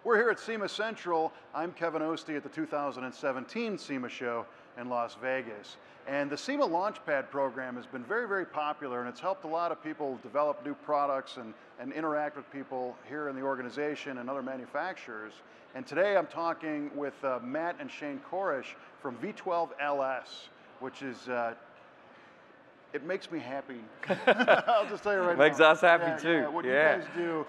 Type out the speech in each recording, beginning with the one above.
We're here at SEMA Central. I'm Kevin Ostie at the 2017 SEMA show in Las Vegas. And the SEMA Launchpad program has been very, very popular, and it's helped a lot of people develop new products and interact with people here in the organization and other manufacturers. And today I'm talking with Matt and Shane Corish from V12LS, which is it makes me happy. I'll just tell you right now. Makes us happy too. Yeah, what you guys do.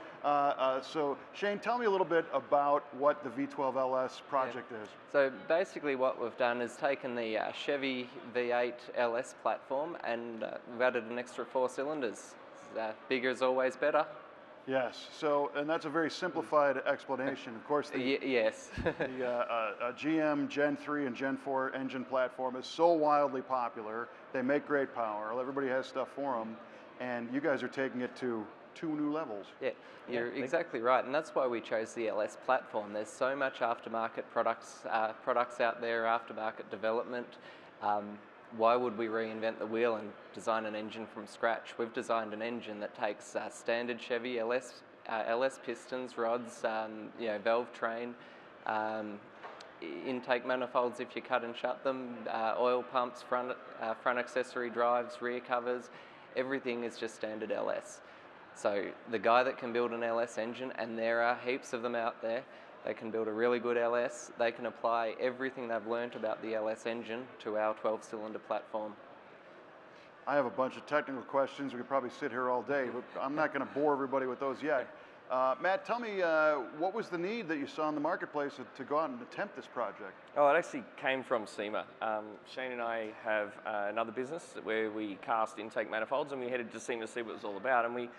So Shane, tell me a little bit about what the V12LS project is. So basically what we've done is taken the Chevy V8 LS platform and we've added an extra 4 cylinders. Bigger is always better. Yes, so, and that's a very simplified explanation. Of course, the, yes. the GM Gen 3 and Gen 4 engine platform is so wildly popular. They make great power. Everybody has stuff for them. And you guys are taking it to 2 new levels. Yeah, you're exactly right. And that's why we chose the LS platform. There's so much aftermarket products out there, aftermarket development. Why would we reinvent the wheel and design an engine from scratch? We've designed an engine that takes standard Chevy LS pistons, rods, valve train, intake manifolds if you cut and shut them, oil pumps, front accessory drives, rear covers. Everything is just standard LS. So the guy that can build an LS engine, and there are heaps of them out there, they can build a really good LS. They can apply everything they've learnt about the LS engine to our 12-cylinder platform. I have a bunch of technical questions. We could probably sit here all day, but I'm not going to bore everybody with those yet. Matt, tell me, what was the need that you saw in the marketplace to go out and attempt this project? Oh, it actually came from SEMA. Shane and I have another business where we cast intake manifolds, and we headed to SEMA to see what it was all about. And we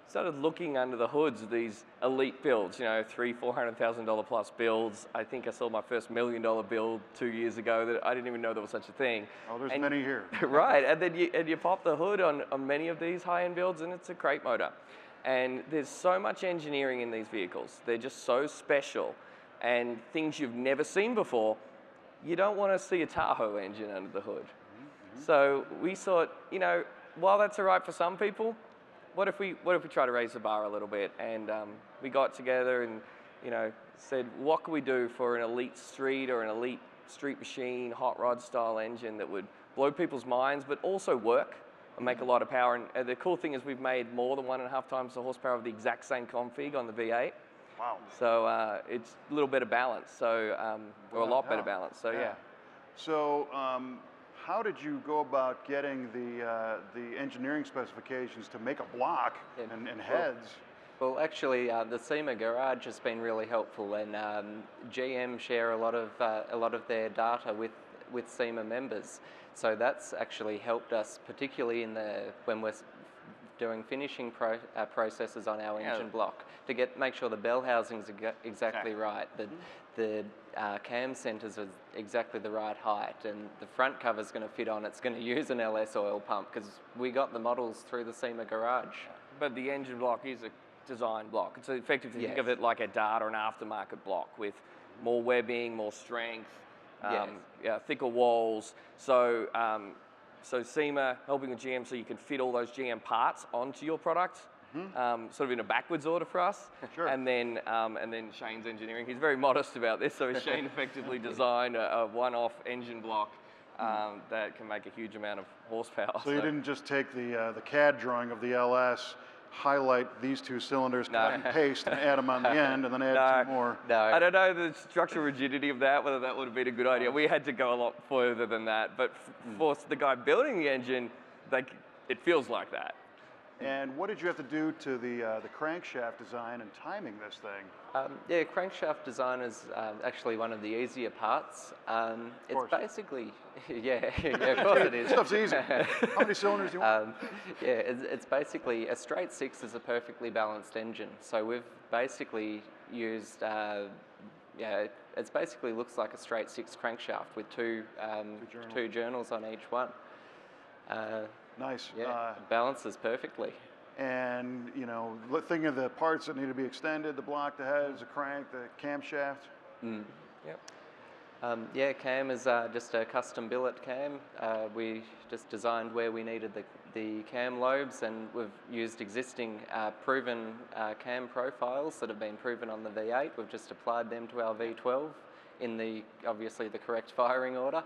started looking under the hoods of these elite builds, $300,000-$400,000 plus builds. I think I sold my first $1 million build 2 years ago that I didn't even know there was such a thing. Oh, there's many here. Right, and then you pop the hood on many of these high-end builds, and it's a crate motor. And there's so much engineering in these vehicles. They're just so special, and things you've never seen before. You don't want to see a Tahoe engine under the hood. Mm-hmm. So we thought, while that's all right for some people, what if we try to raise the bar a little bit? And we got together and said, what can we do for an elite street or an elite street machine, hot rod style engine that would blow people's minds, but also work and make a lot of power. And the cool thing is we've made more than 1.5 times the horsepower of the exact same config on the V8. Wow. So it's a little bit of balance, or a lot better balance. So yeah. So how did you go about getting the engineering specifications to make a block and heads? Well, actually, the SEMA garage has been really helpful, and GM share a lot of their data with SEMA members. So that's actually helped us, particularly when we're doing finishing processes on our engine block, to make sure the bell housings are exactly right, the cam centers are exactly the right height, and the front cover's going to fit on. It's going to use an LS oil pump because we got the models through the SEMA garage. But the engine block is a design block. It's effectively think of it like a Dart or an aftermarket block with more webbing, more strength. Thicker walls. So, so SEMA helping with GM so you can fit all those GM parts onto your product, sort of in a backwards order for us. Sure. And then Shane's engineering. He's very modest about this, so Shane effectively designed a one-off engine block that can make a huge amount of horsepower. So you didn't just take the CAD drawing of the LS, highlight these 2 cylinders, cut and paste, and add them on the end, and then add 2 more. No, I don't know the structural rigidity of that, whether that would have been a good idea. We had to go a lot further than that, but for the guy building the engine, it feels like that. And what did you have to do to the crankshaft design and timing this thing? Crankshaft design is actually one of the easier parts. It's basically, of course it is. Stuff's easy. How many cylinders do you want? It's basically, a straight 6 is a perfectly balanced engine. So we've basically used, it basically looks like a straight 6 crankshaft with two journals on each one. Nice. Yeah, balances perfectly. And, thinking of the parts that need to be extended, the block, the heads, the crank, the camshaft. Yep. Yeah, cam is just a custom billet cam. We just designed where we needed the cam lobes, and we've used existing proven cam profiles that have been proven on the V8. We've just applied them to our V12 in obviously the correct firing order.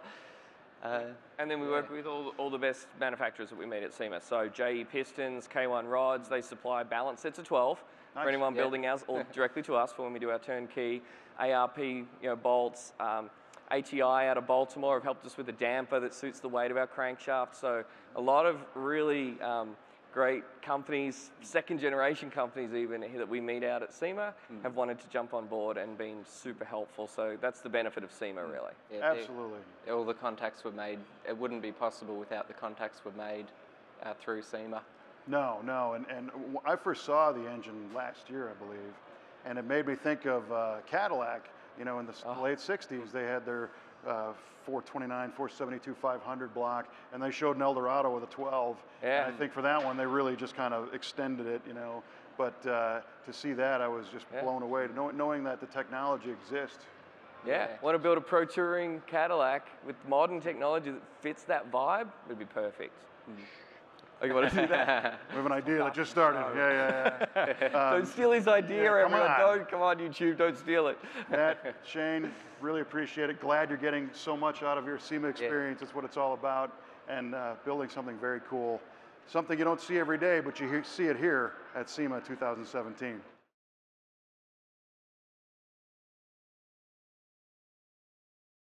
And then we work with all the best manufacturers that we meet at SEMA. So JE Pistons, K1 Rods, they supply balance sets of 12 for anyone building ours, or directly to us for when we do our turnkey. ARP, bolts. ATI out of Baltimore have helped us with a damper that suits the weight of our crankshaft. So a lot of really great companies, second generation companies even, that we meet out at SEMA have wanted to jump on board and been super helpful. So that's the benefit of SEMA, really. Yeah, Absolutely. All the contacts were made. It wouldn't be possible without the contacts were made through SEMA. No, and I first saw the engine last year, I believe, and it made me think of Cadillac. In the late 60s, they had their 429, 472, 500 block, and they showed an Eldorado with a 12. Yeah. And I think for that one, they really just kind of extended it, But to see that, I was just blown away, knowing that the technology exists. Yeah, want to build a pro touring Cadillac with modern technology that fits that vibe? Would be perfect. Oh, you want to do that? We have an idea that just started. Yeah. Don't steal his idea, everyone. on. Come on, YouTube, don't steal it. Matt, Shane, really appreciate it. Glad you're getting so much out of your SEMA experience. That's what it's all about, and building something very cool. Something you don't see every day, but you see it here at SEMA 2017.